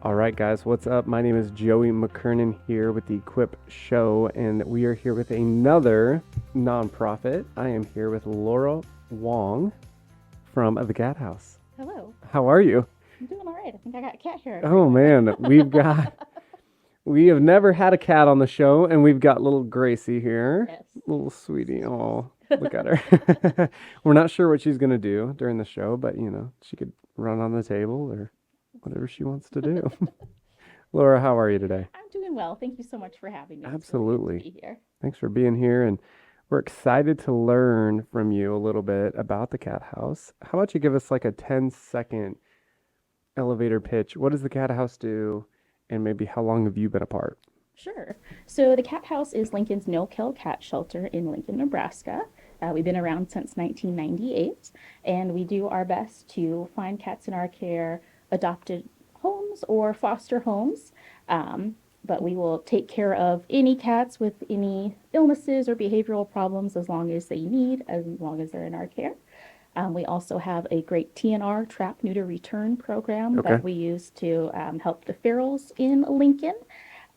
All right, guys, what's up? My name is Joey McKernan here with the Equip Show, and we are here with another nonprofit. I am here with Laura Wong from the Cat House. Hello. How are you? I'm doing all right. I think I got cat hair Oh everywhere. man, we have never had a cat on the show, and we've got little Gracie here, Yes. little So sweetie. Oh, sweet. look at her. We're not sure what she's gonna do during the show, but she could run on the table or whatever she wants to do. Laura, how are you today? I'm doing well. Thank you so much for having me. It's really good to Absolutely. be here. Thanks for being here, and we're excited to learn from you a little bit about the Cat House. How about you give us like a 10-second elevator pitch? What does the Cat House do, and maybe how long have you been a part? Sure. So the Cat House is Lincoln's no-kill cat shelter in Lincoln, Nebraska. We've been around since 1998, and we do our best to find cats in our care, adopted homes or foster homes. Um, but we will take care of any cats with any illnesses or behavioral problems as long as they need, as long as they're in our care. We also have a great TNR trap neuter return program Okay. that we use to help the ferals in Lincoln.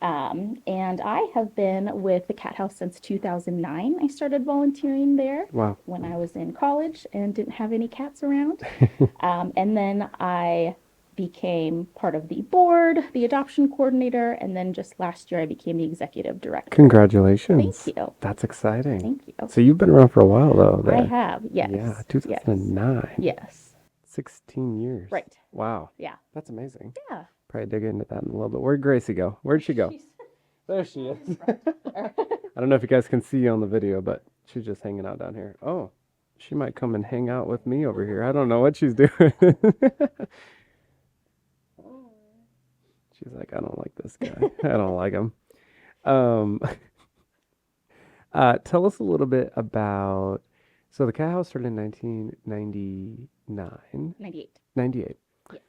And I have been with the Cat House since 2009. I started volunteering there Wow. when I was in college and didn't have any cats around. And then I became part of the board, the adoption coordinator, and then just last year I became the executive director. Thank Congratulations. you. That's exciting. Thank you. So you've been around for a while though I there. have, Yeah, yes, yes, 2009. yes. 16 years. Right. Wow. Yeah. That's amazing. Yeah. Probably dig into that in a little bit. Where'd Gracie go? Where'd she go? She's There she is. right there. I don't know if you guys can see on the video, but she's just hanging out down here. Oh, she might come and hang out with me over here. I don't know what she's doing. She's like, I don't like this guy. I don't like him. Um, tell us a little bit about. So the Cat House started in 1999, 98. 98. Yes.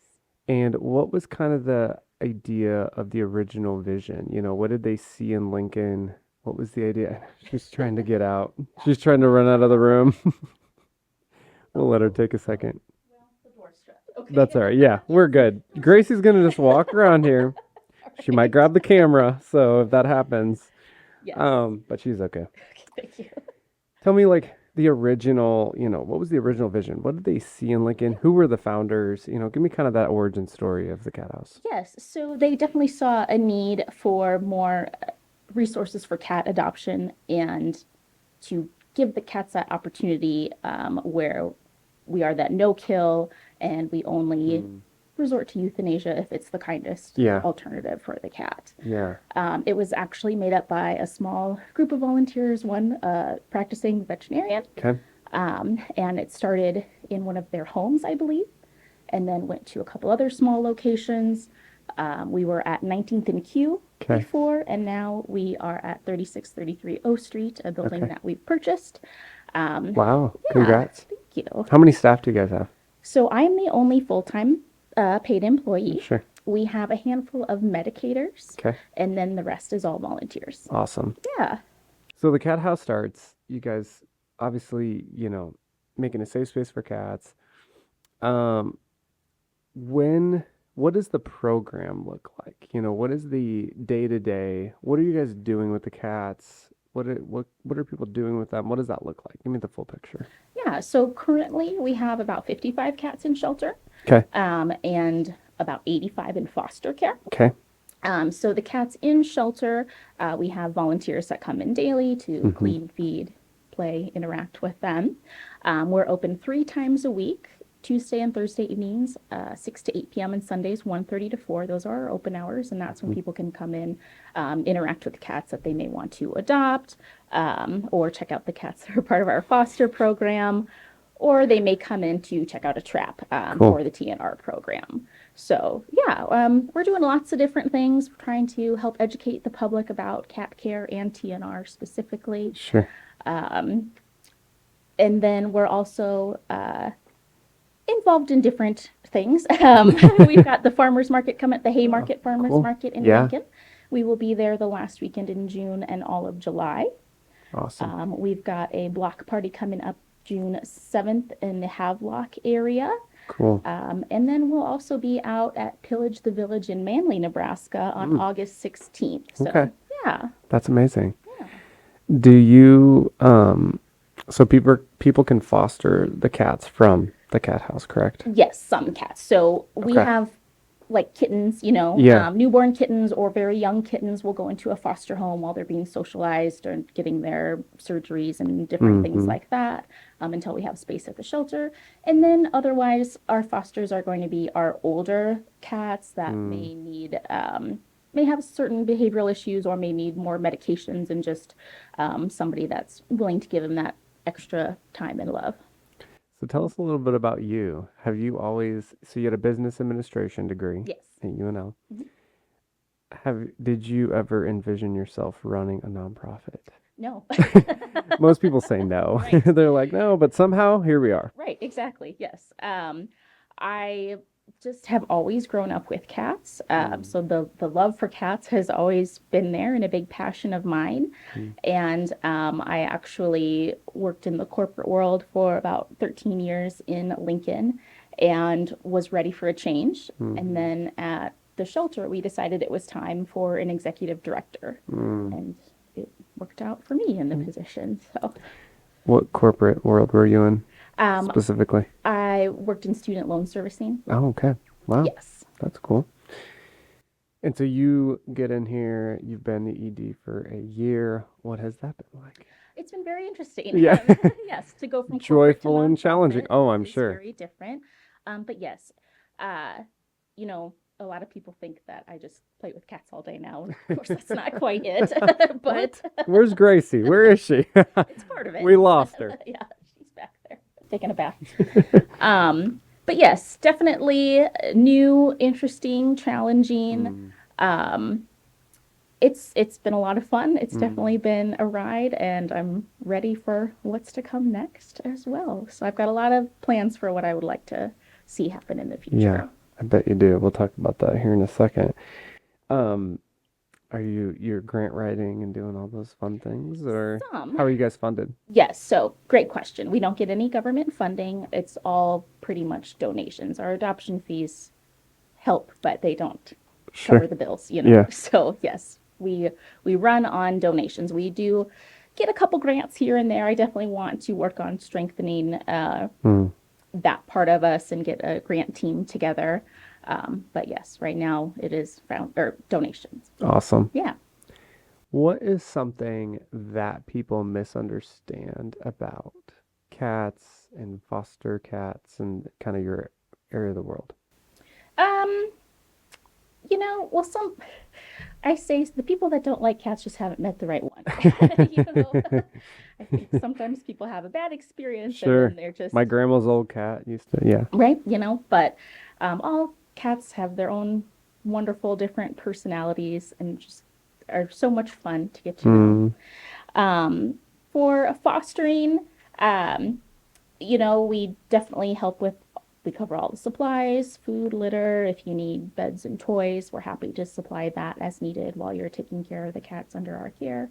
And what was kind of the idea of the original vision? What did they see in Lincoln? What was the idea? She's trying to get out. She's trying to run out of the room. We'll let her take a second. Well, the door's shut. Okay. That's all right. Yeah, we're good. Gracie's gonna just walk around here. She might grab the camera, so if that happens, Yes. but she's okay. Okay, thank you. Tell me like the original, what was the original vision? What did they see in Lincoln? Who were the founders? Give me kind of that origin story of the Cat House. Yes, so they definitely saw a need for more resources for cat adoption and to give the cats that opportunity where we are that no kill and we only resort to euthanasia if it's the kindest Yeah. alternative for the cat. Yeah. It was actually made up by a small group of volunteers, one practicing veterinarian, Okay. and it started in one of their homes, I believe, and then went to a couple other small locations. We were at 19th and Q Okay. before, and now we are at 3633 O Street, a building Okay. that we've purchased. Wow. Yeah, Congrats. thank you. How many staff do you guys have? So I am the only full-time paid employee. Sure. We have a handful of medicators, Okay. and then the rest is all volunteers. Awesome. Yeah. So the Cat House starts. You guys obviously, making a safe space for cats. Um, when what does the program look like? What is the day to day? What are you guys doing with the cats? What are people doing with them? What does that look like? Give me the full picture. Yeah, so currently we have about 55 cats in shelter, Okay. and about 85 in foster care. Okay. So the cats in shelter, we have volunteers that come in daily to clean, feed, play, interact with them. We're open 3 times a week, Tuesday and Thursday evenings, 6 to 8 p.m. and Sundays, 1:30 to 4. Those are our open hours, and that's when people can come in, interact with the cats that they may want to adopt, or check out the cats that are part of our foster program, or they may come in to check out a trap Cool. for the TNR program. So yeah, we're doing lots of different things. We're trying to help educate the public about cat care and TNR specifically. Sure. And then we're also involved in different things. We've got the farmers market coming, the Haymarket Farmers Cool. Market in Yeah. Lincoln. We will be there the last weekend in June and all of July. Awesome. We've got a block party coming up June 7th in the Havelock area. Cool. And then we'll also be out at Pillage the Village in Manley, Nebraska on Mm, August 16th. okay. So, yeah, That's amazing. yeah. Do you so people can foster the cats from the cat house, correct? Yes, some cats. So we Okay. have like kittens, Yeah. newborn kittens or very young kittens will go into a foster home while they're being socialized or getting their surgeries and different things Mm-hmm. like that until we have space at the shelter. And then otherwise, our fosters are going to be our older cats that Mm. may have certain behavioral issues or may need more medications and just somebody that's willing to give them that extra time and love. So tell us a little bit about you. Have you always, so you had a business administration degree Yes. at UNL. Mhm. Did you ever envision yourself running a nonprofit? No. Most people say no. Right. They're like, no, but somehow here we are. Right, exactly. Yes. I just have always grown up with cats. Mm, So the love for cats has always been there and a big passion of mine. mm, And I actually worked in the corporate world for about 13 years in Lincoln and was ready for a change. And mm, then at the shelter, we decided it was time for an executive director. mm. And it worked out for me in the position. So What corporate world were you in um, specifically? I worked in student loan servicing. Oh, okay. Wow. Yes. That's cool. And so you get in here, you've been the ED for a year. What has that been like? It's been very interesting. Yeah. Yes, to go from corporate to Joyful and challenging. nonprofit Oh, I'm is sure. very different. But yes, uh, you know, a lot of people think that I just play with cats all day now. Of course, that's not quite it, but What? Where's Gracie? Where is she? it's part of it. We lost her. Yeah, she's back there taking a bath. But yes, definitely new, interesting, challenging. Mm, Um, it's been a lot of fun. It's mm. definitely been a ride, and I'm ready for what's to come next as well. So I've got a lot of plans for what I would like to see happen in the Yeah, future. I bet you do. We'll talk about that here in a second. Um, you're grant writing and doing all those fun things, or Some, how are you guys funded? yes. So great question. We don't get any government funding. It's all pretty much donations. Our adoption fees help, but they don't cover Sure. the bills. Yeah. So yes, we run on donations. We do get a couple grants here and there. I definitely want to work on strengthening Mm, that part of us and get a grant team together. But yes, right now it is found or donations. awesome. Yeah. What is something that people misunderstand about cats and foster cats and kind of your area of the world? Um, well, I say the people that don't like cats just haven't met the right one. I think sometimes people have a bad experience and then Sure. they're just My grandma's old cat used to, yeah. right, but all cats have their own wonderful different personalities and just are so much fun to get to know. Mm, Um, for fostering, um, we definitely help with, we cover all the supplies, food, litter. If you need beds and toys, we're happy to supply that as needed while you're taking care of the cats under our care.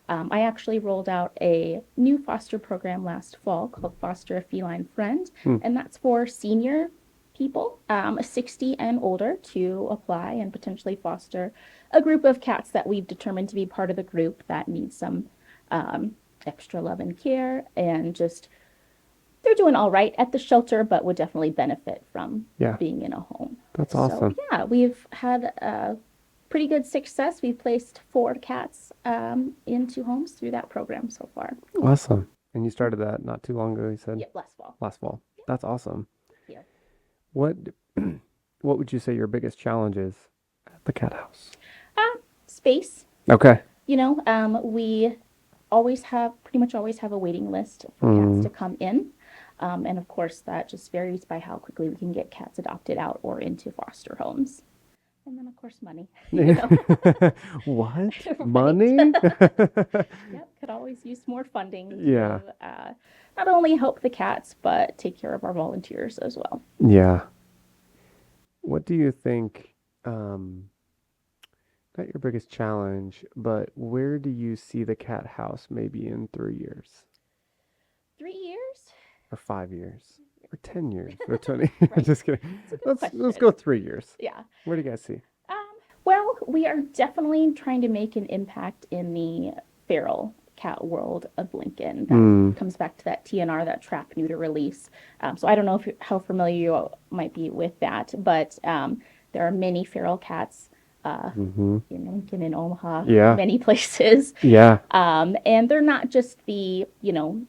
I actually rolled out a new foster program last fall called Foster a Feline Friend, mm, and that's for senior people, 60 and older, to apply and potentially foster a group of cats that we've determined to be part of the group that needs some um, extra love and care and just they're doing all right at the shelter, but would definitely benefit from yeah, being in a home. that's So awesome. yeah, we've had pretty good success. We've placed 4 cats into homes through that program so far. Awesome. And you started that not too long ago, you said Yep, last fall. last fall. That's awesome. Yeah. What what would you say your biggest challenge is at the cat house? Space. Okay. We pretty much always have a waiting list for cats Mm. to come in. And of course, that just varies by how quickly we can get cats adopted out or into foster homes. And then, of course, money, What? right? Money? Yep, could always use more funding Yeah. to not only help the cats, but take care of our volunteers as well. Yeah. What do you think, um, not your biggest challenge, but where do you see the cat house maybe in 3 years? 3 years? or 5 years or 10 years or 20? Right. Just kidding. It's a good Let's question. go 3 years. Yeah. What do you guys see? Um, well, we are definitely trying to make an impact in the feral cat world of Lincoln. That Mm, comes back to that TNR, that trap neuter release. So I don't know how familiar you might be with that, but there are many feral cats mm-hmm. in Lincoln, in Omaha, Yeah. many places. Yeah. And they're not just the,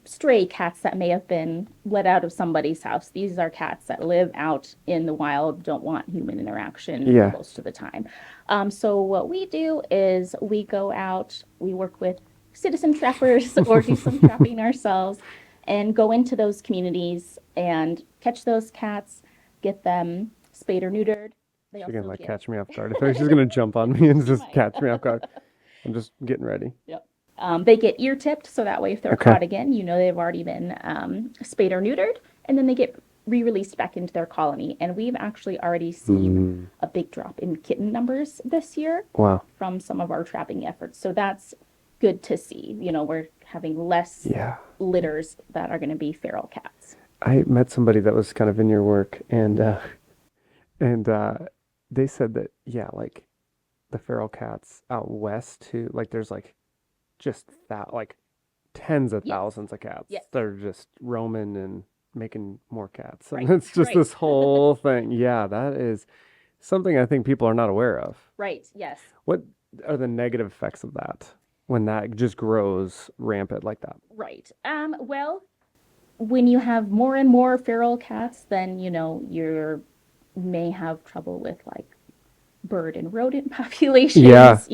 stray cats that may have been let out of somebody's house. These are cats that live out in the wild, don't want human interaction Yeah. most of the time. So what we do is we go out, we work with citizen trappers or do some trapping ourselves and go into those communities and catch those cats, get them spayed or neutered. They She's gonna also like get, catch me off guard. I thought she's gonna jump on me and she just might. catch me off guard. I'm just getting ready. Yep. They get ear tipped, so that way, if they're Okay. caught again, they've already been spayed or neutered, and then they get re released back into their colony. And we've actually already seen Mm, a big drop in kitten numbers this year wow. from some of our trapping efforts. So that's good to see. We're having less Yeah. litters that are going to be feral cats. I met somebody that was kind of in your work, and they said that yeah, like the feral cats out west too. Like there's like just that like tens of Yes. thousands of cats Yes. that are just roaming and making more cats, and Right. it's just Right. this whole thing. Yeah, that is something I think people are not aware of. Right. Yes. What are the negative effects of that when that just grows rampant like that? Right. Well, when you have more and more feral cats, then you may have trouble with like bird and rodent Yeah, populations,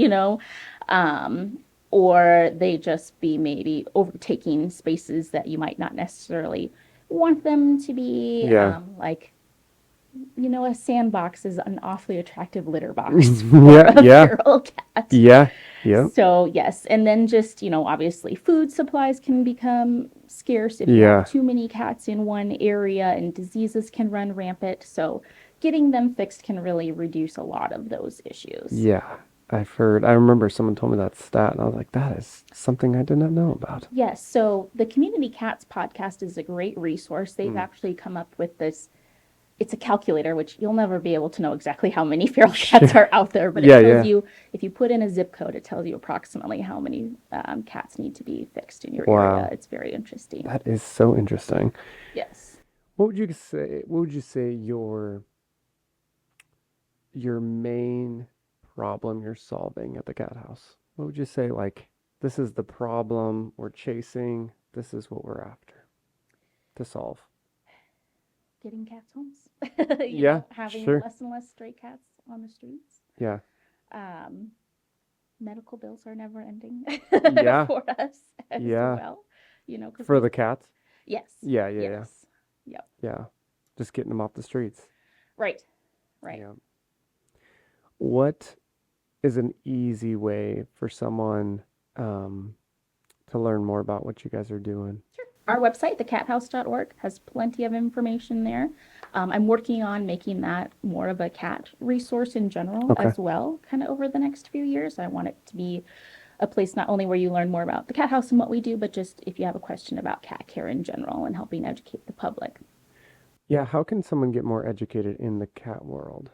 um, or they just be maybe overtaking spaces that you might not necessarily want them to be. yeah, Like, a sandbox is an awfully attractive litter box for yeah, a yeah, feral cat. yeah, yeah, So, yes, and then just, obviously food supplies can become scarce if you have yeah, too many cats in one area and diseases can run rampant. So, getting them fixed can really reduce a lot of those issues. yeah. I've heard. I remember someone told me that stat, and I was like, "That is something I did not know about." Yes, so the Community Cats podcast is a great resource. They've Mm. actually come up with this. It's a calculator, which you'll never be able to know exactly how many feral cats are out there, but it Yeah, tells yeah. you, if you put in a zip code, it tells you approximately how many cats need to be fixed in your area. Wow, It's very interesting. that is so interesting. Yes. What would you say? What would you say your main problem you're solving at the cat house? What would you say, like, this is the problem we're chasing, this is what we're after to solve? Getting cats homes, Yeah, having sure. less and less stray cats on the streets. Yeah. Um, Medical bills are never ending Yeah. for us as Yeah. well, because For the cats? yes, Yeah, yeah, yeah. yes, yep, Yeah. Just getting them off the streets. right, right. Yeah. What is an easy way for someone um, to learn more about what you guys are doing? Our website, thecathouse.org, has plenty of information there. I'm working on making that more of a cat resource in general Okay. as well, kind of over the next few years. I want it to be a place not only where you learn more about the cat house and what we do, but just if you have a question about cat care in general and helping educate the public. Yeah, how can someone get more educated in the cat world?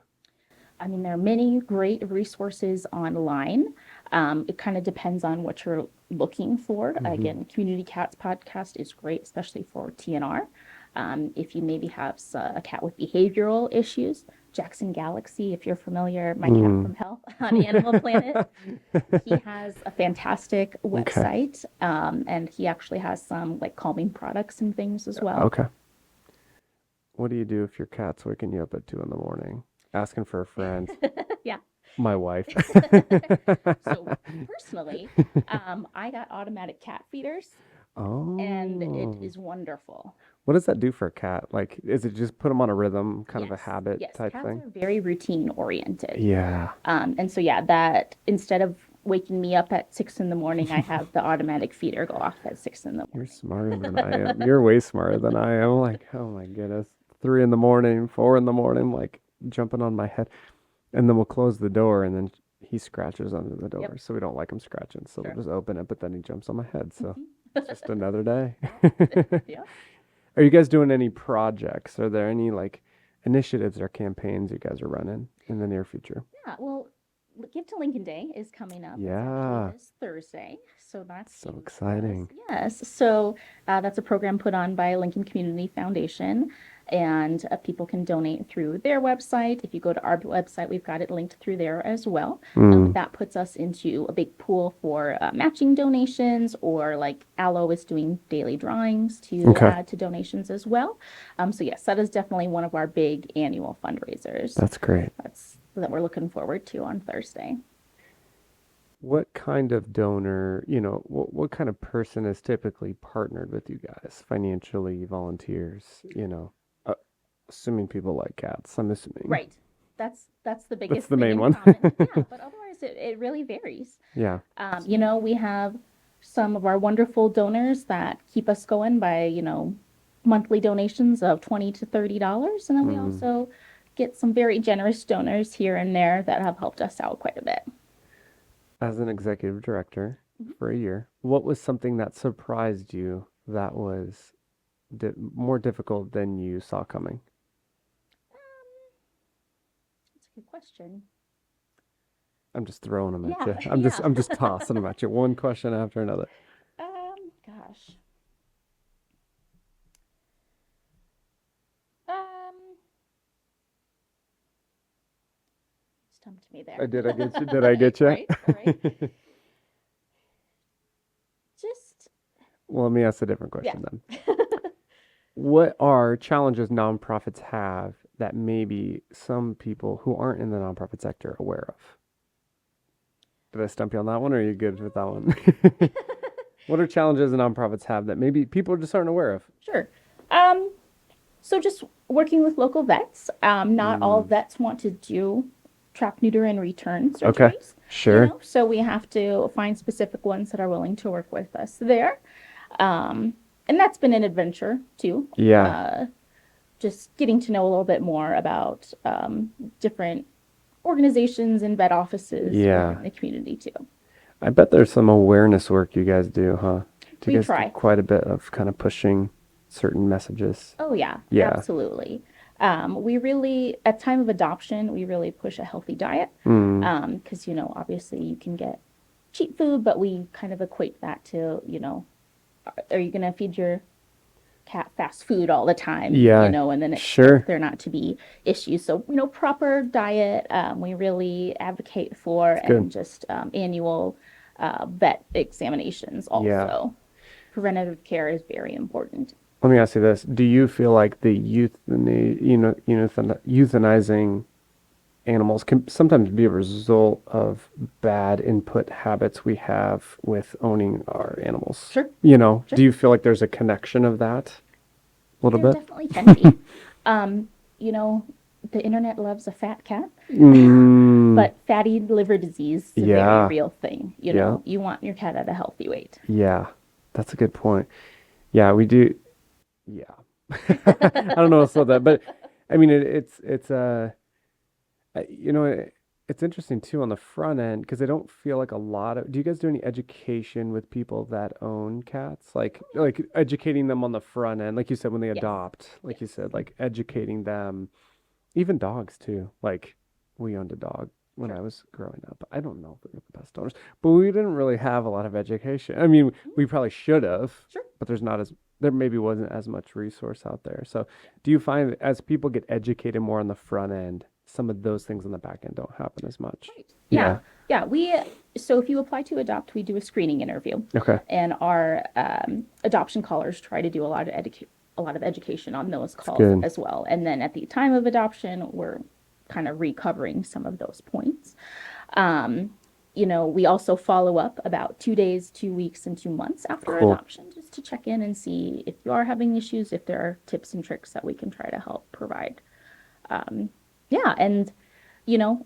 I mean, there are many great resources online. It kind of depends on what you're looking for. Hmm. Again, Community Cats podcast is great, especially for TNR. If you maybe have a cat with behavioral issues, Jackson Galaxy, if you're familiar, My Cat Mm. from Hell on Animal Planet, he has a fantastic Okay. website, and he actually has some like calming products and things as well. Okay. What do you do if your cat's waking you up at 2 in the morning, asking for a friend? Yeah. My wife. So personally, I got automatic cat feeders, and it Oh. is wonderful. What does that do for a cat? Like, is it just put them on a rhythm, kind of a Yes, habit yes, type cats thing? are very routine oriented. Yeah. And so, yeah, that instead of waking me up at 6 in the morning, I have the automatic feeder go off at 6 in the You're morning. smarter than I am. You're way smarter than I am. Like, oh my goodness. 3 in the morning, 4 in the morning, like jumping on my head. And then we'll close the door and then he scratches under the Yep, door. So we don't like him scratching. So we'll sure. just open it, but then he jumps on my head. So Hmm. it's just another day. Yeah. Are you guys doing any projects? Are there any like initiatives or campaigns you guys are running in the near future? Yeah, well, Give to Lincoln Day is coming up. It's actually Yeah, this Thursday, so that's so huge for us. exciting. Yes, so that's a program put on by Lincoln Community Foundation, and people can donate through their website. If you go to our website, we've got it linked through there as well. Mm, But that puts us into a big pool for matching donations, or like Allo is doing daily drawings to okay, add to donations as well. So yes, that is definitely one of our big annual fundraisers. that's great. That's that we're looking forward to on Thursday. What kind of donor, what kind of person is typically partnered with you guys financially, volunteers, uh, assuming people like cats, I'm assuming. Right. That's the That's biggest the thing main in one. common. Yeah, but otherwise it really varies. Yeah. We have some of our wonderful donors that keep us going by, monthly donations of $20 to $30. And then we Mm. also get some very generous donors here and there that have helped us out quite a bit. As an executive director Mhm. for a year, what was something that surprised you that was more difficult than you saw coming? That's a good question. I'm just throwing them at Yeah, you. I'm just yeah. I'm just tossing them at you, one question after another. Gosh. Um, Stumped me I there. did. I get you. Did I get you? Right, right. Just, Well, let me ask a different yeah. question then. What are challenges nonprofits have that maybe some people who aren't in the nonprofit sector are aware of? Did I stump you on that one, or are you good with that one? What are challenges nonprofits have that maybe people just aren't aware of? Sure. Um, so just working with local vets. Not all Mm, vets want to do trap, neuter, and return okay, surgeries, sure. so we have to find specific ones that are willing to work with us there. Um, and that's been an adventure too. Yeah, Uh, just getting to know a little bit more about different organizations and vet offices yeah. within the community too. I bet there's some awareness work you guys do, huh? Do you We guys do try. quite a bit of kind of pushing certain messages? Oh yeah, Yeah. absolutely. We really, at time of adoption, we really push a healthy diet, Mm, because obviously you can get cheap food, but we kind of equate that to, are you gonna feed your cat fast food all the time, yeah, and then expect sure. there not to be issues. So, proper diet, we really advocate for, It's good. and just annual vet examinations Yeah. also. Preventative care is very important. Let me ask you this. Do you feel like the euthanizing animals can sometimes be a result of bad input habits we have with owning our animals? Sure, Do sure. you feel like there's a connection of that a little There bit? definitely can be. Um, you know, the internet loves a fat cat, Mm, but fatty liver disease is a very yeah, real thing. yeah, You want your cat at a healthy weight. yeah. That's a good point. Yeah, we do. Yeah. I don't know what's so that, but I mean, it's interesting too on the front end because I don't feel like a lot of. Do you guys do any education with people that own cats? Oh yeah. Like educating them on the front end, like you said, when they Yes. adopt, like you Yes. said, like educating them, even dogs too. Like we owned a dog when I Sure. was growing up. I don't know if we were the best owners, but we didn't really have a lot of education. I mean, Mhm. we probably should have, Sure. but there maybe wasn't as much resource out there. So Yeah. do you find that as people get educated more on the front end, some of those things on the back end don't happen as much? Right. Yeah. Yeah. Yeah. So if you apply to adopt, we do a screening interview, Okay. and our adoption callers try to do a lot of education on those That's calls good. as well. And then at the time of adoption, we're kind of recovering some of those points. Um, we also follow up about 2 days, 2 weeks, and 2 months after Cool. adoption, just to check in and see if you are having issues, if there are tips and tricks that we can try to help provide. Yeah, and you know,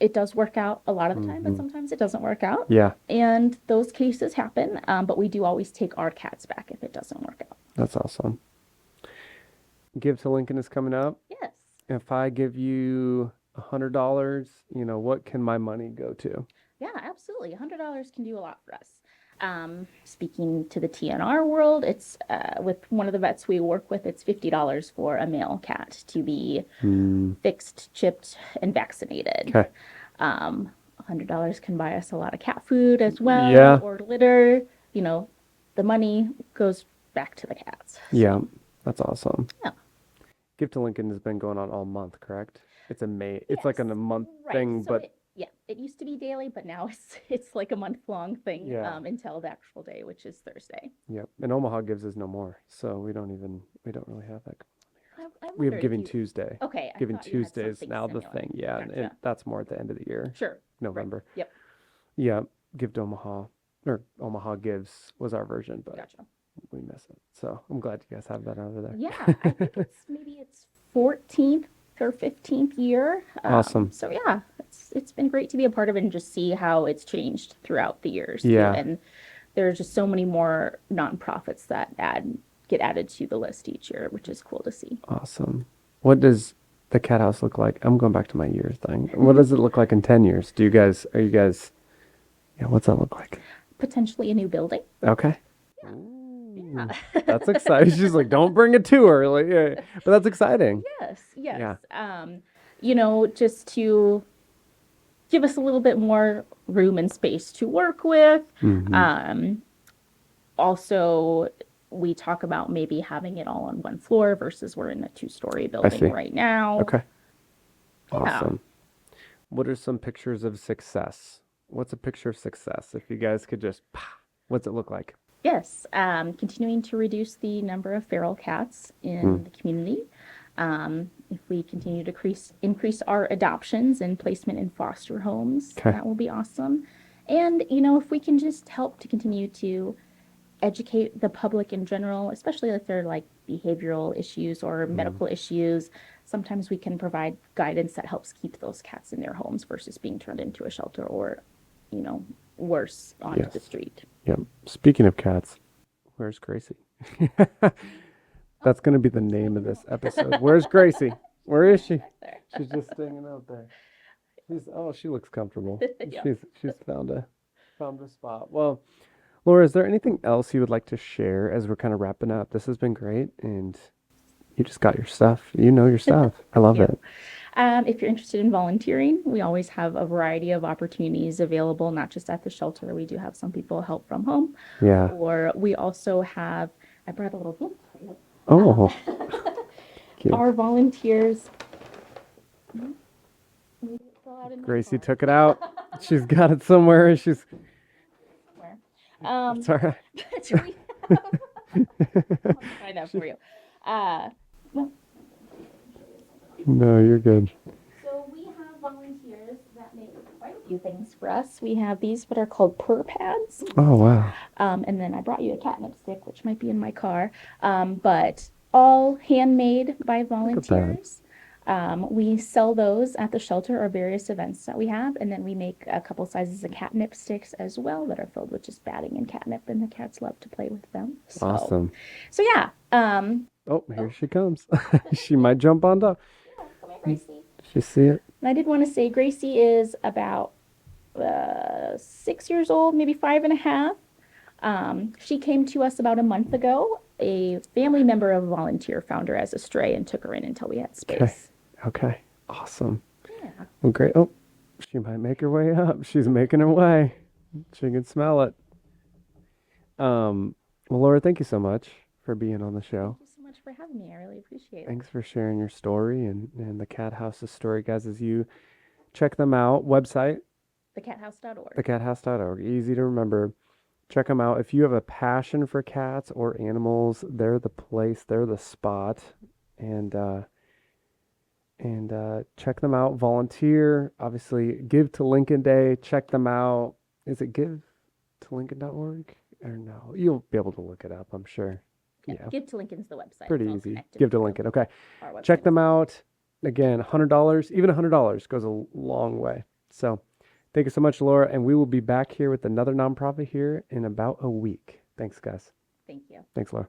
it does work out a lot of the time, but Hmm. sometimes it doesn't work out. Yeah, And those cases happen, but we do always take our cats back if it doesn't work out. that's awesome. Give to Lincoln is coming up. Yes. If I give you $100, what can my money go to? Yeah, absolutely. $100 can do a lot for us. Speaking to the TNR world, it's with one of the vets we work with, it's $50 for a male cat to be Hmm. fixed, chipped, and vaccinated. Okay. $100 can buy us a lot of cat food as well, Yeah. or litter. You know, the money goes back to the cats. Yeah. So, That's awesome. yeah. Gift to Lincoln has been going on all month, correct? It's a May. It's like Yes, on a month right. thing, So but it used to be daily, but now it's like a month-long thing yeah. until the actual day, which is Thursday. Yep. And Omaha gives us no more, so we don't really have that. I We have wondered if Giving you. Tuesday. Okay, I Giving thought you had Tuesday is something now the similar. thing. Yeah, and Gotcha. that's more at the end of the year, Sure. Right. November. Yep. Yeah, Give to Omaha or Omaha Gives was our version, but Gotcha. we miss it. So I'm glad you guys have that over Yeah, I think there. it's 14th or 15th year. Awesome. So yeah, it's been great to be a part of it and just see how it's changed throughout the years too. Yeah, And there's just so many more nonprofits that get added to the list each year, which is cool to see. awesome. What does the cat house look like? I'm going back to my year thing. What does it look like in 10 years? Are you guys, yeah, what's that look like? Potentially a new building. Okay. Yeah. Ooh, Yeah. that's exciting. She's like, don't bring a tour. Like, yeah, but that's exciting. Yes, yes. Yeah. Just to give us a little bit more room and space to work with. Hmm. Um, Also, we talk about maybe having it all on one floor versus we're in a two-story I building see. right now. Okay. Yeah. Awesome. What are some pictures of success? What's a picture of success? If you guys could just, what's it look like? Yes. Continuing to reduce the number of feral cats Hmm. in the community. If we continue to increase our adoptions and placement in foster homes, Okay. that will be awesome. And, if we can just help to continue to educate the public in general, especially if they're like behavioral issues or Mm. medical issues. Sometimes we can provide guidance that helps keep those cats in their homes versus being turned into a shelter or, you know, worse onto the Yes. street. Yep. Speaking of cats, where's Gracie? Oh, That's going to be the she's name of hanging this out. episode. Where's Gracie? Where is she? Back there. She's just hanging out there. She looks comfortable. Yeah. She's found a spot. Well, Laura, is there anything else you would like to share as we're kind of wrapping up? This has been great, and you just got your stuff. You know your stuff. I Thank love you. it. If you're interested in volunteering, we always have a variety of opportunities available, not just at the shelter. We do have some people help from home, Yeah. or we also have, I brought a little gift for you. Oh, cute. Our volunteers, maybe it fell out in my Gracie car took it out. She's got it somewhere. somewhere. It's all right. But we have, I'll find that for you. Well, No, you're good. so we have volunteers that make quite a few things for us. We have these what are called purr pads. Oh, wow. And then I brought you a catnip stick, which might be in my car. But all handmade by Look at that. volunteers. We sell those at the shelter or various events that we have, and then we make a couple sizes of catnip sticks as well that are filled with just batting and catnip, and the cats love to play with them. Awesome. So yeah. Oh, here she comes. She might jump on top. Yeah, come here, Gracie. Did you see it? And I did want to say Gracie is about 6 years old, maybe five and a half. She came to us about a month ago. A family member of a volunteer found her as a stray and took her in until we had Okay. space. Okay. Awesome. Yeah. Well, great. Oh, she might make her way up. She's making her way. She can smell it. Well, Laura, thank you so much for being on the show. Thank you so much for having me. I really appreciate it. Thanks for sharing your story and the Cat House's story, guys. As you check them out, website, Thecathouse.org. thecathouse.org. Easy to remember. Check them out. If you have a passion for cats or animals, they're the place, they're the spot. And check them out. Volunteer, obviously, give to Lincoln Day. Check them out. Is it give to Lincoln.org? Or no? You'll be able to look it up, I'm sure. Yeah, Give to Lincoln's the website. pretty It's all easy. connected Give to through Lincoln. Okay. our Check website. them out. Again, $100, even $100 goes a long way. So thank you so much, Laura. And we will be back here with another nonprofit here in about a week. Thanks, guys. Thank you. Thanks, Laura.